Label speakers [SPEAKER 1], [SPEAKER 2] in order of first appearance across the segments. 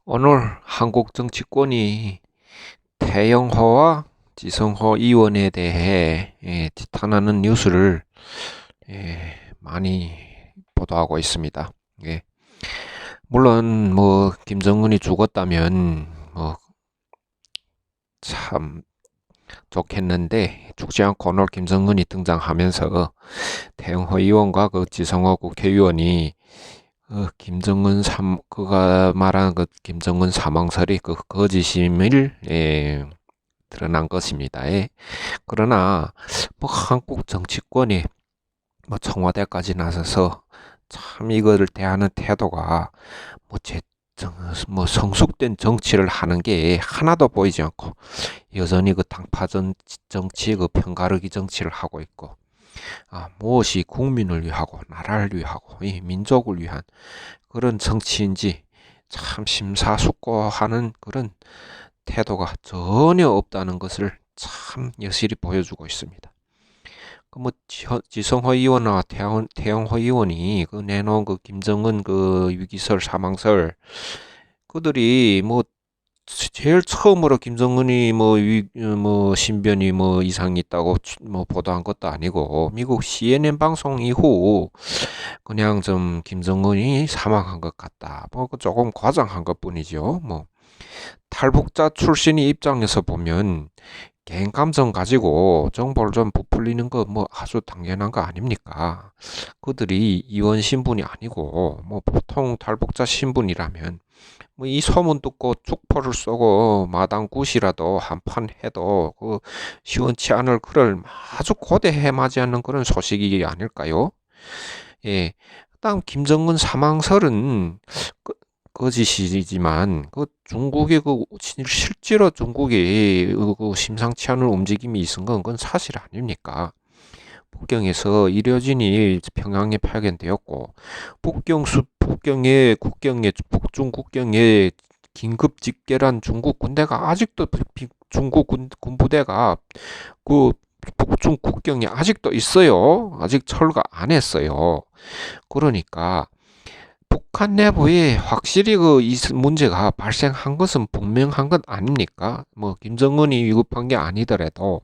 [SPEAKER 1] 오늘 한국 정치권이 태영호와 지성호 의원에 대해 비판하는 뉴스를 많이 보도하고 있습니다. 예, 물론 김정은이 죽었다면 참 좋겠는데 죽지 않고 오늘 김정은이 등장하면서 태영호 의원과 그 지성호 국회의원이 그가 말한 그 김정은 사망설이 그 거짓임을 드러난 것입니다. 그러나 한국 정치권이 청와대까지 나서서 참 이거를 대하는 태도가 뭐 제, 성숙된 정치를 하는 게 하나도 보이지 않고 여전히 그 당파전 정치, 그 편가르기 정치를 하고 있고, 무엇이 국민을 위하고 나라를 위하고 이 민족을 위한 그런 정치인지 참 심사숙고하는 그런 태도가 전혀 없다는 것을 참 여실히 보여주고 있습니다. 지성호 의원과 태영호 의원이 그 내놓은 그 김정은 그 위기설 사망설, 그들이 제일 처음으로 김정은이 신변이 이상이 있다고 보도한 것도 아니고 미국 CNN 방송 이후 그냥 좀 김정은이 사망한 것 같다. 조금 과장한 것 뿐이죠. 탈북자 출신이 입장에서 보면 개인 감정 가지고 정보를 좀 부풀리는 거 아주 당연한 거 아닙니까? 그들이 이원 신분이 아니고 보통 탈북자 신분이라면 이 소문 듣고 축포를 쏘고 마당 굿이라도 한 판 해도 그 시원치 않을 그를 아주 고대해 맞이하는 그런 소식이 아닐까요? 예. 그다음 김정은 사망설은 거짓이지만 그 중국의 실제로 중국이 그 심상치 않은 움직임이 있은 건 그건 사실 아닙니까? 북경에서 이려진이 평양에 파견되었고 북중 국경에 긴급 집결한 중국 군대가 아직도 중국 군부대가 그 북중 국경에 아직도 있어요. 아직 철거 안 했어요. 그러니까 북한 내부에 확실히 이 문제가 발생한 것은 분명한 것 아닙니까? 김정은이 위급한 게 아니더라도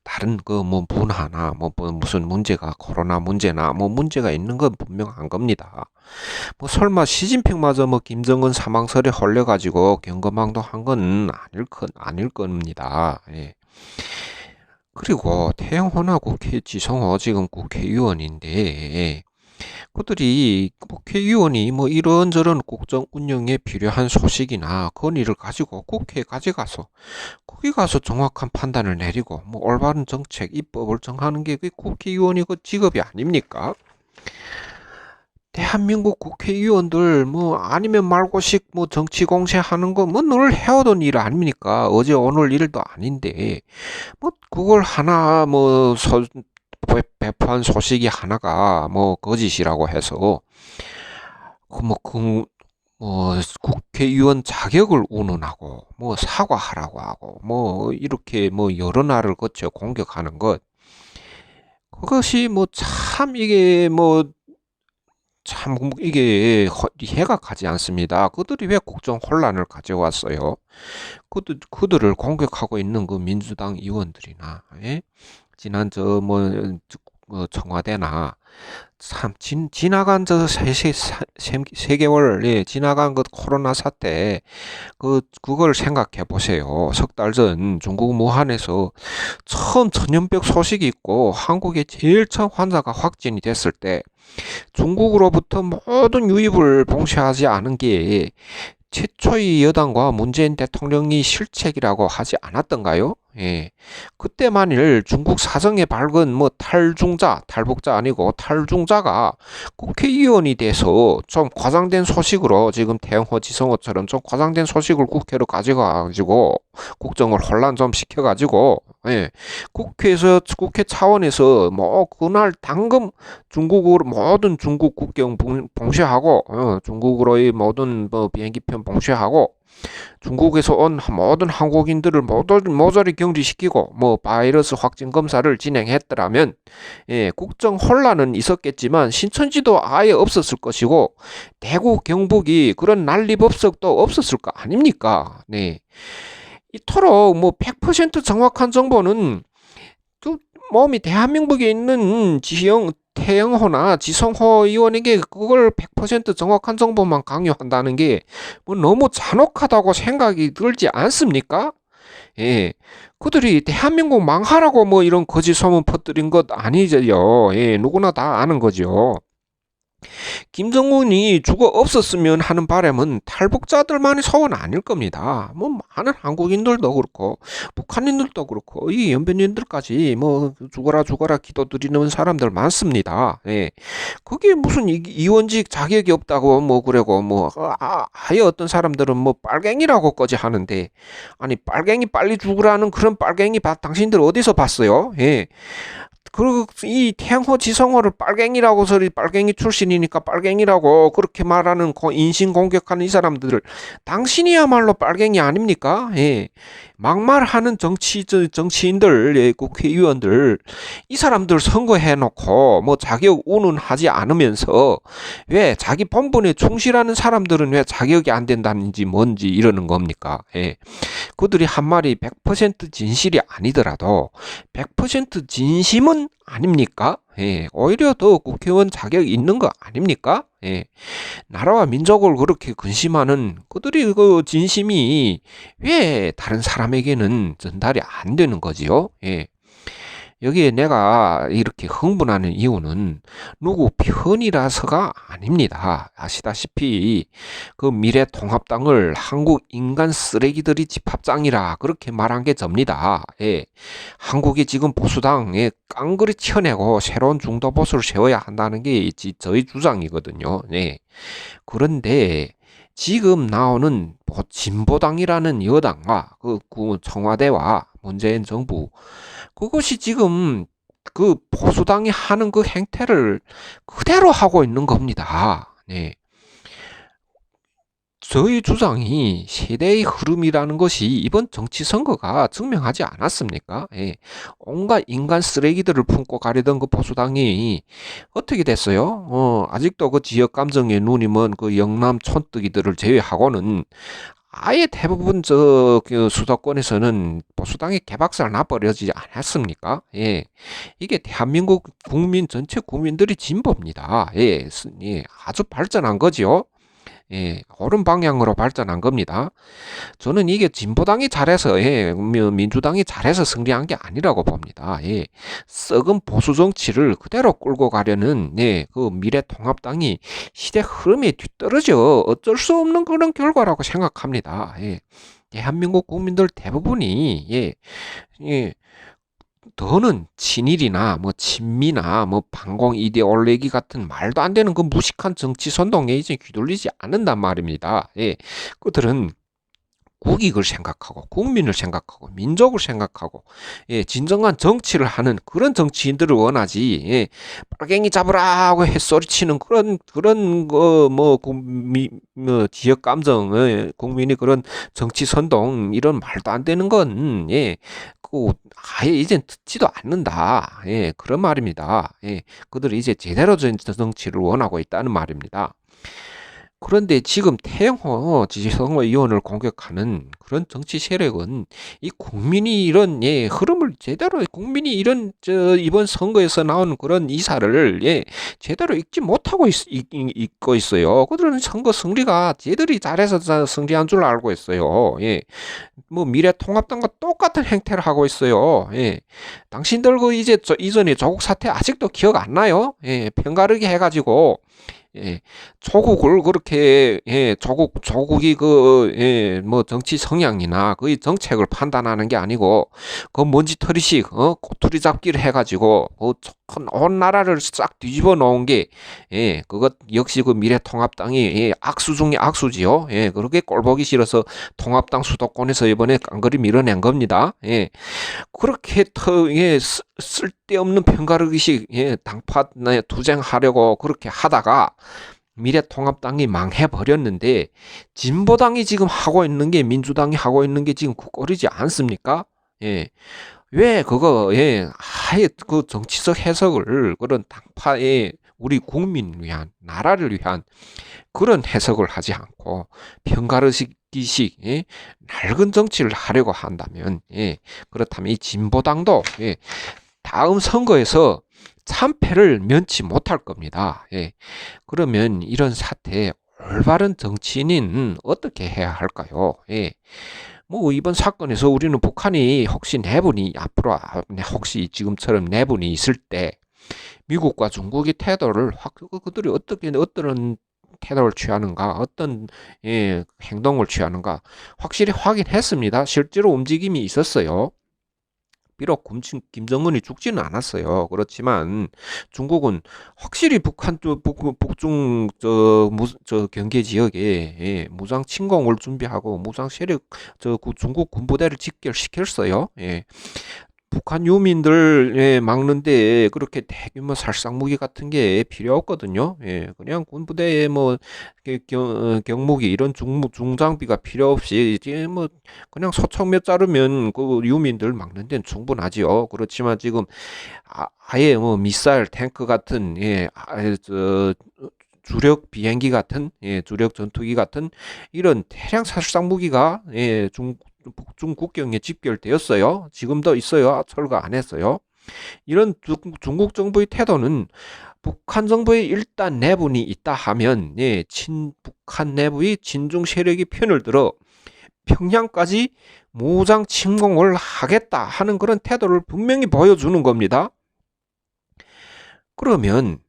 [SPEAKER 1] 다른 분화나 무슨 문제가 코로나 문제나 문제가 있는 건 분명한 겁니다. 설마 시진핑마저 김정은 사망설에 홀려가지고 경거망도 한 건 아닐 겁니다. 예. 그리고 태영호나 지성호 지금 국회의원인데 그들이 국회의원이 이런저런 국정 운영에 필요한 소식이나 건의를 가지고 국회에 가져가서 거기 가서 정확한 판단을 내리고 올바른 정책, 입법을 정하는 게 국회의원이 그 직업이 아닙니까? 대한민국 국회의원들 아니면 말고식 정치 공세하는 거 늘 해오던 일 아닙니까? 어제 오늘 일도 아닌데 그걸 하나 배포한 소식이 하나가 거짓이라고 해서 국회의원 자격을 운운하고 사과하라고 하고 이렇게 여러 날을 거쳐 공격하는 것, 그것이 참 이게 참 이게 이해가 가지 않습니다. 그들이 왜 국정 혼란을 가져왔어요? 그들을 공격하고 있는 그 민주당 의원들이나, 예? 지난 청와대나 참 지나간 세 개월 지나간 그 코로나 사태 그걸 생각해 보세요. 석 달 전 중국 무한에서 처음 전염병 소식이 있고 한국에 제일 처음 환자가 확진이 됐을 때 중국으로부터 모든 유입을 봉쇄하지 않은 게 최초의 여당과 문재인 대통령이 실책이라고 하지 않았던가요? 예. 그때 만일 중국 사정에 밝은 탈북자 아니고 탈중자가 국회의원이 돼서 좀 과장된 소식으로 지금 태영호 지성호처럼 좀 과장된 소식을 국회로 가져가지고 국정을 혼란 좀 시켜가지고 국회 차원에서 그날 당금 중국으로 모든 중국 국경 봉쇄하고 중국으로의 모든 비행기편 봉쇄하고 중국에서 온 모든 한국인들을 모조리 격리시키고 뭐 바이러스 확진 검사를 진행했더라면 국정 혼란은 있었겠지만 신천지도 아예 없었을 것이고 대구 경북이 그런 난리법석도 없었을 거 아닙니까? 네. 이토록 뭐 100% 정확한 정보는 그 몸이 대한민국에 있는 태영호나 지성호 의원에게 그걸 100% 정확한 정보만 강요한다는 게 뭐 너무 잔혹하다고 생각이 들지 않습니까? 예. 그들이 대한민국 망하라고 뭐 이런 거짓 소문 퍼뜨린 것 아니죠. 예, 누구나 다 아는 거죠. 김정은이 죽어 없었으면 하는 바람은 탈북자들만의 소원 아닐 겁니다. 뭐 많은 한국인들도 그렇고 북한인들도 그렇고 이 연변인들까지 뭐 죽어라 죽어라 기도드리는 사람들 많습니다. 예. 그게 무슨 이원직 자격이 없다고 뭐 그러고 뭐 아예 어떤 사람들은 뭐 빨갱이라고까지 하는데 아니 빨갱이 빨리 죽으라는 그런 빨갱이 당신들 어디서 봤어요? 예. 그리고 이 태양호 지성호를 빨갱이라고 소리 빨갱이 출신이니까 빨갱이라고 그렇게 말하는 인신 공격하는 이 사람들을 당신이야말로 빨갱이 아닙니까? 예. 막말하는 정치인들, 예, 국회의원들 이 사람들 선거해 놓고 뭐 자격 운운하지 않으면서 왜 자기 본분에 충실하는 사람들은 왜 자격이 안 된다는지 뭔지 이러는 겁니까? 예. 그들이 한 말이 100% 진실이 아니더라도 100% 진심은 아닙니까? 예, 오히려 더 국회의원 자격이 있는 거 아닙니까? 예, 나라와 민족을 그렇게 근심하는 그들이 그 진심이 왜 다른 사람에게는 전달이 안 되는 거지요? 예. 여기에 내가 이렇게 흥분하는 이유는 누구 편이라서가 아닙니다. 아시다시피 그 미래통합당을 한국 인간 쓰레기들이 집합장이라 그렇게 말한 게 접니다. 예. 한국이 지금 보수당에 깡그리 쳐내고 새로운 중도보수를 세워야 한다는 게 저희 주장이거든요. 예. 그런데 지금 나오는 진보당이라는 여당과 그 청와대와 문재인 정부 그것이 지금 그 보수당이 하는 그 행태를 그대로 하고 있는 겁니다. 네. 저희 주장이 세대의 흐름이라는 것이 이번 정치 선거가 증명하지 않았습니까? 예. 온갖 인간 쓰레기들을 품고 가려던 그 보수당이 어떻게 됐어요? 아직도 그 지역 감정에 눈이 먼 그 영남 촌뜨기들을 제외하고는 아예 대부분 그 수도권에서는 보수당이 개박살 나버려지지 않았습니까? 예. 이게 대한민국 국민 전체 국민들이 진보입니다. 예. 예. 아주 발전한 거지요. 예, 옳은 방향으로 발전한 겁니다. 저는 이게 진보당이 잘해서, 예, 민주당이 잘해서 승리한 게 아니라고 봅니다. 예, 썩은 보수 정치를 그대로 끌고 가려는, 예, 그 미래통합당이 시대 흐름에 뒤떨어져 어쩔 수 없는 그런 결과라고 생각합니다. 예, 대한민국 국민들 대부분이, 예, 예, 더는 친일이나 뭐 친미나 뭐 반공 이데올로기 같은 말도 안 되는 그 무식한 정치 선동에 이제 귀돌리지 않는단 말입니다. 예. 그들은 국익을 생각하고 국민을 생각하고 민족을 생각하고 예, 진정한 정치를 하는 그런 정치인들을 원하지 예, 빨갱이 잡으라고 햇소리치는 그런 거뭐 뭐 지역 감정 예, 국민이 그런 정치 선동 이런 말도 안 되는 건 예, 그 아예 이젠 듣지도 않는다 예, 그런 말입니다. 예, 그들이 이제 제대로 된 정치를 원하고 있다는 말입니다. 그런데 지금 태영호 지지선거 의원을 공격하는 그런 정치 세력은 이 국민이 이런 예 흐름을 제대로 국민이 이런 이번 선거에서 나온 그런 이사를 예 제대로 읽지 못하고 있고 있어요. 그들은 선거 승리가 쟤들이 잘해서 승리한 줄 알고 있어요. 예. 뭐 미래통합당과 똑같은 행태를 하고 있어요. 예. 당신들 그 이제 이전에 조국 사태 아직도 기억 안 나요? 예. 편가르기 해가지고 예, 조국을 그렇게 예, 조국이 그 예, 뭐 정치 성향이나 그 정책을 판단하는 게 아니고 그 먼지털이식 꼬투리 잡기를 해가지고 온 나라를 싹 뒤집어 놓은 게 예, 그것 역시 그 미래통합당이 예, 악수 중에 악수지요. 예, 그렇게 꼴보기 싫어서 통합당 수도권에서 이번에 깡그리 밀어낸 겁니다. 예, 그렇게 예, 쓸데없는 편가르기식 예, 당파 투쟁하려고 그렇게 하다가 미래통합당이 망해버렸는데 진보당이 지금 하고 있는 게 민주당이 하고 있는 게 지금 그 꼴이지 않습니까? 예. 왜 그거 아예 그 정치적 해석을 그런 당파의 우리 국민을 위한 나라를 위한 그런 해석을 하지 않고 편가르기식 낡은 정치를 하려고 한다면 그렇다면 이 진보당도 다음 선거에서 참패를 면치 못할 겁니다. 그러면 이런 사태에 올바른 정치인은 어떻게 해야 할까요? 뭐 이번 사건에서 우리는 북한이 혹시 내분이 앞으로 혹시 지금처럼 내분이 있을 때 미국과 중국의 태도를 그들이 어떤 태도를 취하는가, 어떤 행동을 취하는가 확실히 확인했습니다. 실제로 움직임이 있었어요. 비록 김정은이 죽지는 않았어요. 그렇지만 중국은 확실히 북한 북중 저 경계 지역에 무장 침공을 준비하고 무장 세력 중국 군부대를 집결시켰어요. 북한 유민들 막는데 그렇게 대규모 살상무기 같은 게 필요 없거든요. 그냥 군부대에 뭐 경무기 이런 중장비가 필요 없이 이제 뭐 그냥 소총 몇 자르면 그 유민들 막는 데는 충분하지요. 그렇지만 지금 아예 뭐 미사일, 탱크 같은 주력 비행기 같은 주력 전투기 같은 이런 대량 살상 무기가 북중 국경에 집결되었어요. 지금도 있어요. 철거 안 했어요. 이런 중국 정부의 태도는 북한 정부의 일단 내분이 있다 하면 친북한 내부의 진중 세력이 편을 들어 평양까지 무장 침공을 하겠다 하는 그런 태도를 분명히 보여주는 겁니다. 그러면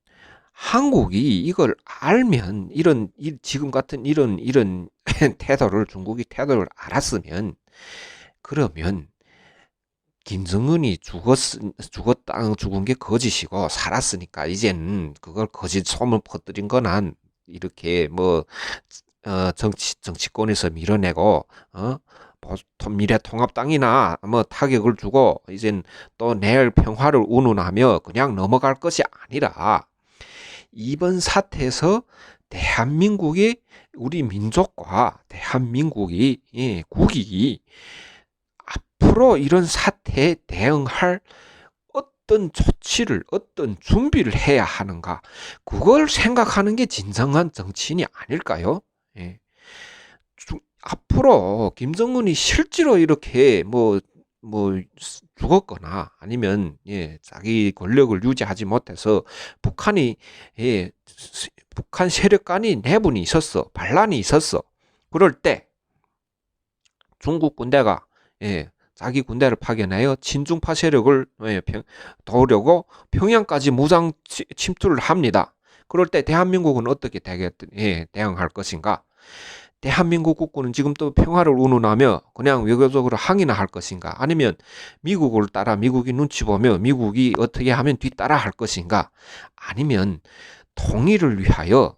[SPEAKER 1] 한국이 이걸 알면 지금 같은 이런 태도를 중국이 태도를 알았으면 그러면 김정은이 죽은 게 거짓이고 살았으니까 이제는 그걸 거짓 소문 퍼뜨린 거는 이렇게 뭐 정치권에서 밀어내고 미래통합당이나 뭐 타격을 주고 이젠 또 내일 평화를 운운하며 그냥 넘어갈 것이 아니라 이번 사태에서 대한민국의 우리 민족과 대한민국이 국익이 앞으로 이런 사태에 대응할 어떤 조치를 어떤 준비를 해야 하는가 그걸 생각하는 게 진정한 정치인이 아닐까요? 앞으로 김정은이 실제로 이렇게 뭐 죽었거나 아니면 자기 권력을 유지하지 못해서 북한 세력 간이 내분이 있었어, 반란이 있었어. 그럴 때 중국 군대가 자기 군대를 파견하여 친중파 세력을 도우려고 평양까지 무장 침투를 합니다. 그럴 때 대한민국은 어떻게 대응할 것인가? 대한민국 국군은 지금 또 평화를 운운하며 그냥 외교적으로 항의나 할 것인가? 아니면 미국을 따라 미국이 눈치 보며 미국이 어떻게 하면 뒤따라 할 것인가? 아니면 통일을 위하여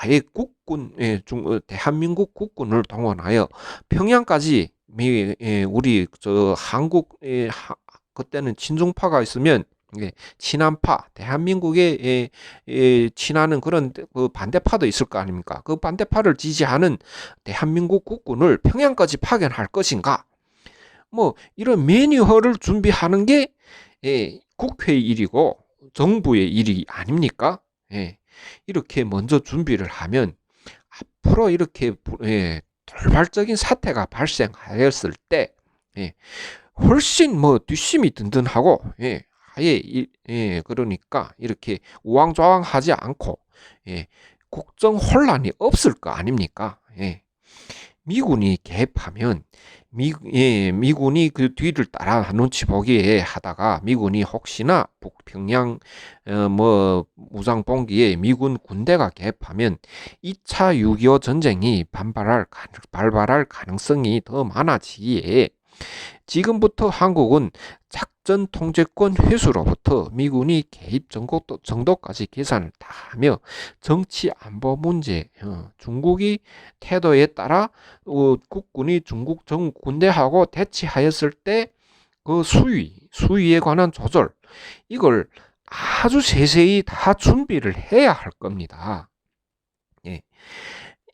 [SPEAKER 1] 아예 국군, 대한민국 국군을 동원하여 평양까지 우리 한국 그때는 친중파가 있으면 친한파, 대한민국에 친하는 그런 그 반대파도 있을 거 아닙니까? 그 반대파를 지지하는 대한민국 국군을 평양까지 파견할 것인가? 뭐 이런 매뉴얼을 준비하는 게 국회의 일이고 정부의 일이 아닙니까? 이렇게 먼저 준비를 하면 앞으로 이렇게 돌발적인 사태가 발생하였을 때 훨씬 뭐 뒷심이 든든하고 그러니까 이렇게 우왕좌왕하지 않고 국정 혼란이 없을 거 아닙니까? 미군이 개입하면 미군이 그 뒤를 따라 눈치 보기에 하다가 미군이 혹시나 북평양 뭐 무장봉기에 미군 군대가 개입하면 2차 6.25 전쟁이 발발할 가능성이 더 많아지기에 지금부터 한국은 작전 통제권 회수로부터 미군이 개입 정도까지 계산을 다 하며 정치 안보 문제, 중국이 태도에 따라 국군이 중국 군대하고 대치하였을 때 그 수위에 관한 조절, 이걸 아주 세세히 다 준비를 해야 할 겁니다.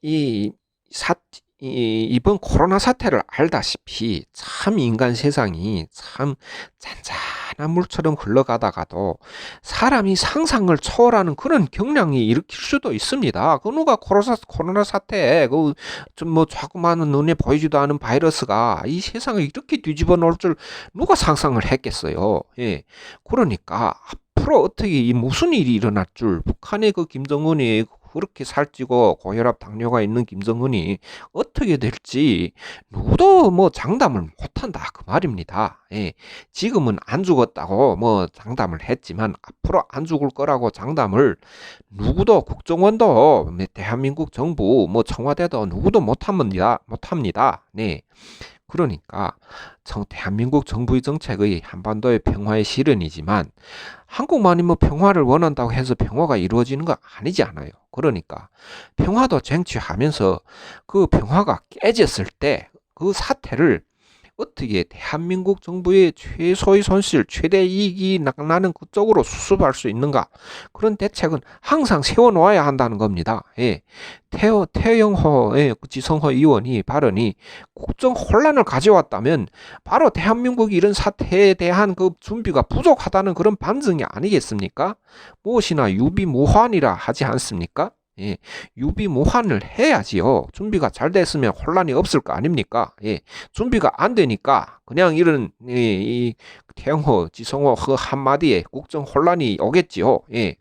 [SPEAKER 1] 이 사, 이번 코로나 사태를 알다시피 참 인간 세상이 참 잔잔한 물처럼 흘러가다가도 사람이 상상을 초월하는 그런 경량이 일으킬 수도 있습니다. 그 누가 코로나 사태, 그 좀 뭐 자꾸만 눈에 보이지도 않은 바이러스가 이 세상을 이렇게 뒤집어 놓을 줄 누가 상상을 했겠어요. 예. 그러니까 앞으로 어떻게 이 무슨 일이 일어날 줄 북한의 그 김정은이 그렇게 살찌고 고혈압 당뇨가 있는 김정은이 어떻게 될지 누구도 뭐 장담을 못한다 그 말입니다. 예. 지금은 안 죽었다고 뭐 장담을 했지만 앞으로 안 죽을 거라고 장담을 누구도 국정원도 대한민국 정부 뭐 청와대도 누구도 못합니다. 네. 그러니까 대한민국 정부의 정책의 한반도의 평화의 실현이지만 한국만이 뭐 평화를 원한다고 해서 평화가 이루어지는 거 아니지 않아요. 그러니까 평화도 쟁취하면서 그 평화가 깨졌을 때 그 사태를 어떻게 대한민국 정부의 최소의 손실, 최대 이익이 나는 그쪽으로 수습할 수 있는가? 그런 대책은 항상 세워놓아야 한다는 겁니다. 예. 태영호, 예, 지성호 의원이 발언이 국정 혼란을 가져왔다면 바로 대한민국이 이런 사태에 대한 그 준비가 부족하다는 그런 반증이 아니겠습니까? 무엇이나 유비무환이라 하지 않습니까? 예, 유비무환을 해야지요. 준비가 잘 됐으면 혼란이 없을 거 아닙니까? 예, 준비가 안 되니까 그냥 이런 이 태영호, 지성호 그 한마디에 국정 혼란이 오겠지요. 예,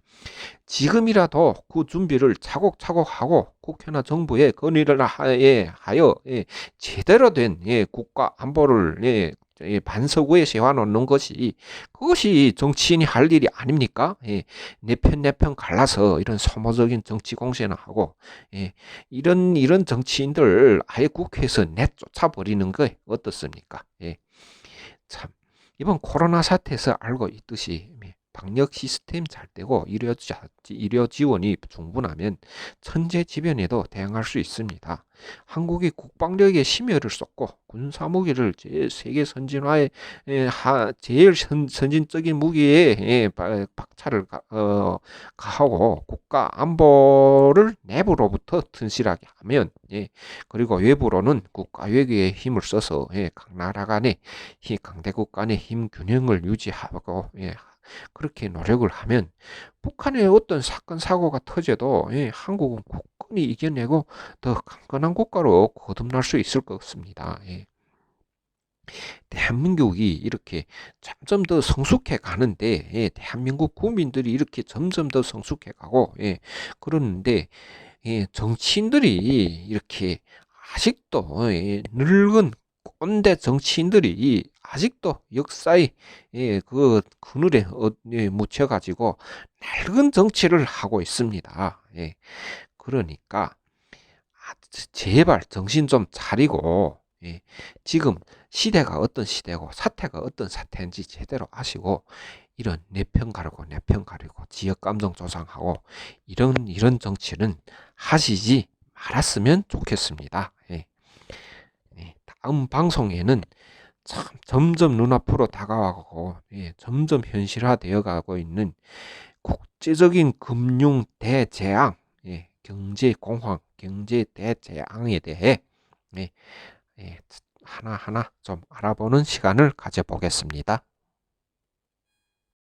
[SPEAKER 1] 지금이라도 그 준비를 차곡차곡 하고 국회나 정부에 건의를 하여 제대로 된 국가 안보를 반석위에 세워놓는 것이 그것이 정치인이 할 일이 아닙니까? 내 편 갈라서 이런 소모적인 정치 공세나 하고 이런 정치인들 아예 국회에서 내쫓아 버리는 거 어떻습니까? 참 이번 코로나 사태에서 알고 있듯이 방역 시스템 잘 되고 의료 지원이 충분하면 천재지변에도 대응할 수 있습니다. 한국이 국방력에 심혈을 쏟고 군사무기를 세계 선진화에 제일 선진적인 무기에 박차를 가하고 국가 안보를 내부로부터 튼실하게 하면 그리고 외부로는 국가 외교에 힘을 써서 각 나라 간의 강대국 간의 힘 균형을 유지하고 그렇게 노력을 하면 북한의 어떤 사건 사고가 터져도 한국은 굳건히 이겨내고 더 강건한 국가로 거듭날 수 있을 것 같습니다. 대한민국이 이렇게 점점 더 성숙해 가는데 대한민국 국민들이 이렇게 점점 더 성숙해 가고 그러는데 정치인들이 이렇게 아직도 늙은 꼰대 정치인들이 아직도 역사의 그 그늘에 묻혀가지고 낡은 정치를 하고 있습니다. 그러니까 제발 정신 좀 차리고 지금 시대가 어떤 시대고 사태가 어떤 사태인지 제대로 아시고 이런 내 편 가르고 지역 감정 조장하고 이런 정치는 하시지 말았으면 좋겠습니다. 다음 방송에는 참 점점 눈앞으로 다가와가고 점점 현실화되어 가고 있는 국제적인 금융 대재앙, 경제 공황, 경제 대재앙에 대해 하나하나 좀 알아보는 시간을 가져보겠습니다.